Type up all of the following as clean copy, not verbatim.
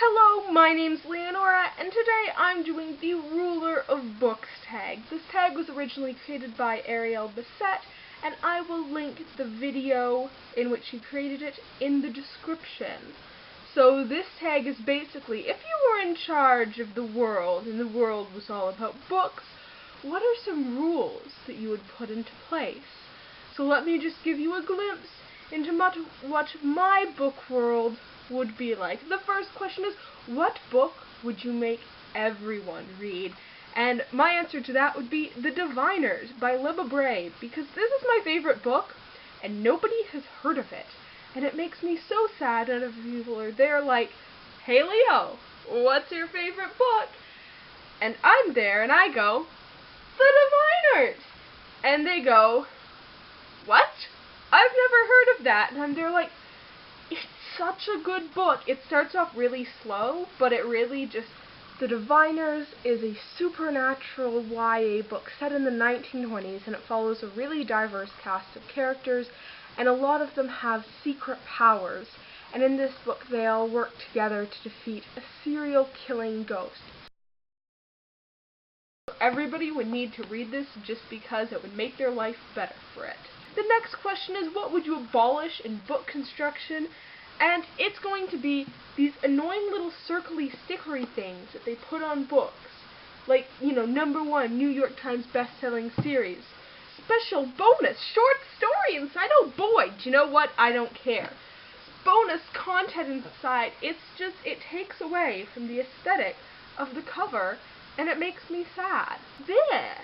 Hello, my name's Leonora, and today I'm doing the Ruler of Books tag. This tag was originally created by Ariel Bissett, and I will link the video in which she created it in the description. So this tag is basically, if you were in charge of the world, and the world was all about books, what are some rules that you would put into place? So let me just give you a glimpse into what my book world would be like. The first question is, what book would you make everyone read? And my answer to that would be The Diviners by Libba Bray, because this is my favorite book, and nobody has heard of it. And it makes me so sad that other people are there like, hey Leo, what's your favorite book? And I'm there, and I go, The Diviners! And they go, what? I've never heard of that. And I'm there like, it's such a good book. It starts off really slow, but it really just... The Diviners is a supernatural YA book set in the 1920s, and it follows a really diverse cast of characters, and a lot of them have secret powers. And in this book, they all work together to defeat a serial-killing ghost. Everybody would need to read this just because it would make their life better for it. The next question is, what would you abolish in book construction? And it's going to be these annoying little circly stickery things that they put on books. Like, #1 New York Times best-selling series. Special bonus short story inside. Oh boy, do you know what? I don't care. Bonus content inside. It takes away from the aesthetic of the cover, and it makes me sad. There.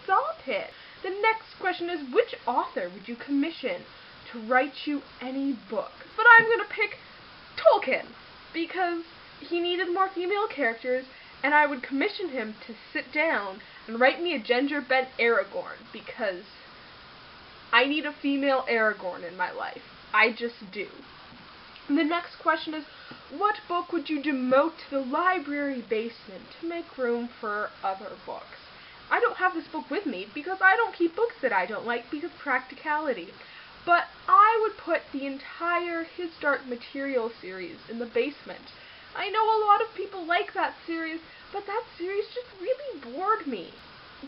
Stop it. The next question is, which author would you commission to write you any book? But I'm going to pick Tolkien, because he needed more female characters, and I would commission him to sit down and write me a gender-bent Aragorn, because I need a female Aragorn in my life. I just do. And the next question is, what book would you demote to the library basement to make room for other books? I don't have this book with me because I don't keep books that I don't like because practicality. But I would put the entire His Dark Material series in the basement. I know a lot of people like that series, but that series just really bored me.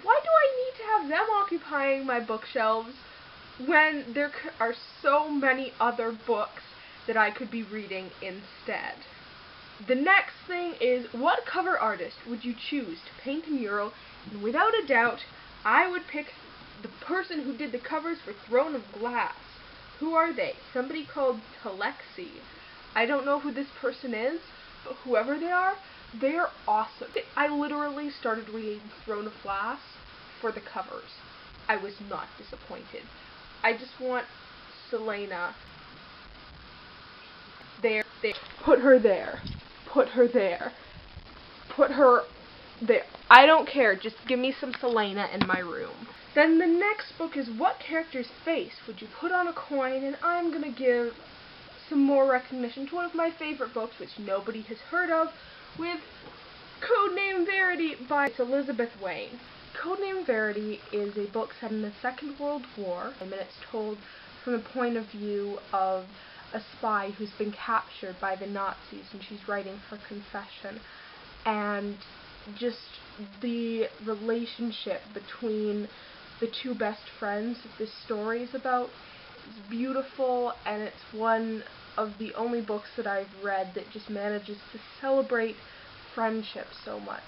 Why do I need to have them occupying my bookshelves when there are so many other books that I could be reading instead? The next thing is, what cover artist would you choose to paint a mural? And without a doubt, I would pick the person who did the covers for Throne of Glass. Who are they? Somebody called Telexi. I don't know who this person is, but whoever they are awesome. I literally started reading Throne of Glass for the covers. I was not disappointed. I just want Selena there. Put her there. Put her there. Put her there. I don't care. Just give me some Selena in my room. Then the next book is, what character's face would you put on a coin? And I'm going to give some more recognition to one of my favorite books, which nobody has heard of, with Codename Verity by Elizabeth Wayne. Codename Verity is a book set in the Second World War, and it's told from the point of view of a spy who's been captured by the Nazis, and she's writing her confession. And just the relationship between the two best friends that this story is about is beautiful, and it's one of the only books that I've read that just manages to celebrate friendship so much,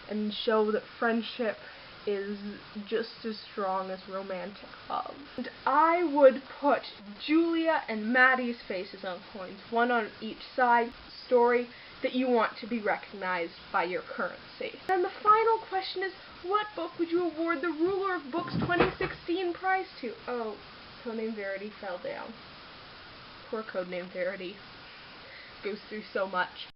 and show that friendship is just as strong as romantic love. And I would put Julia and Maddie's faces on coins, one on each side, story that you want to be recognized by your currency. And the final question is, what book would you award the Ruler of Books 2016 prize to? Oh, Codename Verity fell down. Poor Codename Verity. Goes through so much.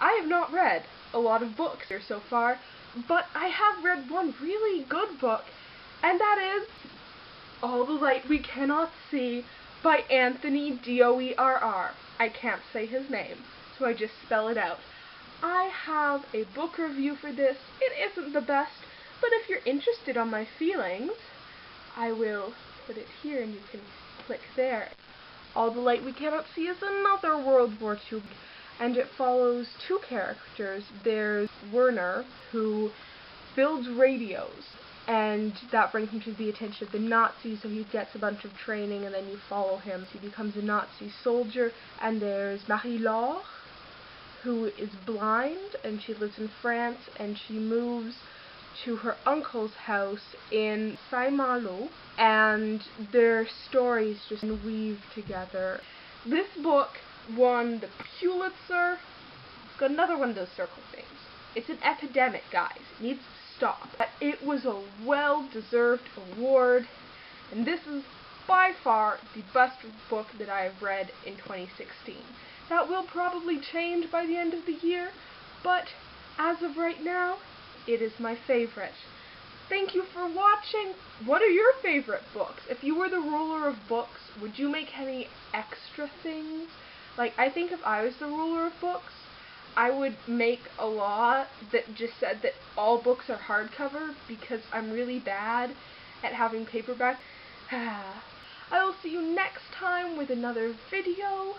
I have not read a lot of books here so far, but I have read one really good book, and that is All the Light We Cannot See by Anthony Doerr. I can't say his name, so I just spell it out. I have a book review for this. It isn't the best, but if you're interested on my feelings, I will put it here and you can click there. All the Light We Cannot See is another World War II, and it follows two characters. There's Werner, who builds radios, and that brings him to the attention of the Nazis, so he gets a bunch of training, and then you follow him. So he becomes a Nazi soldier. And there's Marie-Laure, who is blind, and she lives in France, and she moves to her uncle's house in Saint-Malo, and their stories just weave together. This book won the Pulitzer. It's got another one of those circle things. It's an epidemic, guys. It needs to stop. But it was a well-deserved award, and this is by far the best book that I have read in 2016. That will probably change by the end of the year, but as of right now, it is my favorite. Thank you for watching. What are your favorite books? If you were the ruler of books, would you make any extra things? Like, I think if I was the ruler of books, I would make a law that just said that all books are hardcover, because I'm really bad at having paperback. I will see you next time with another video.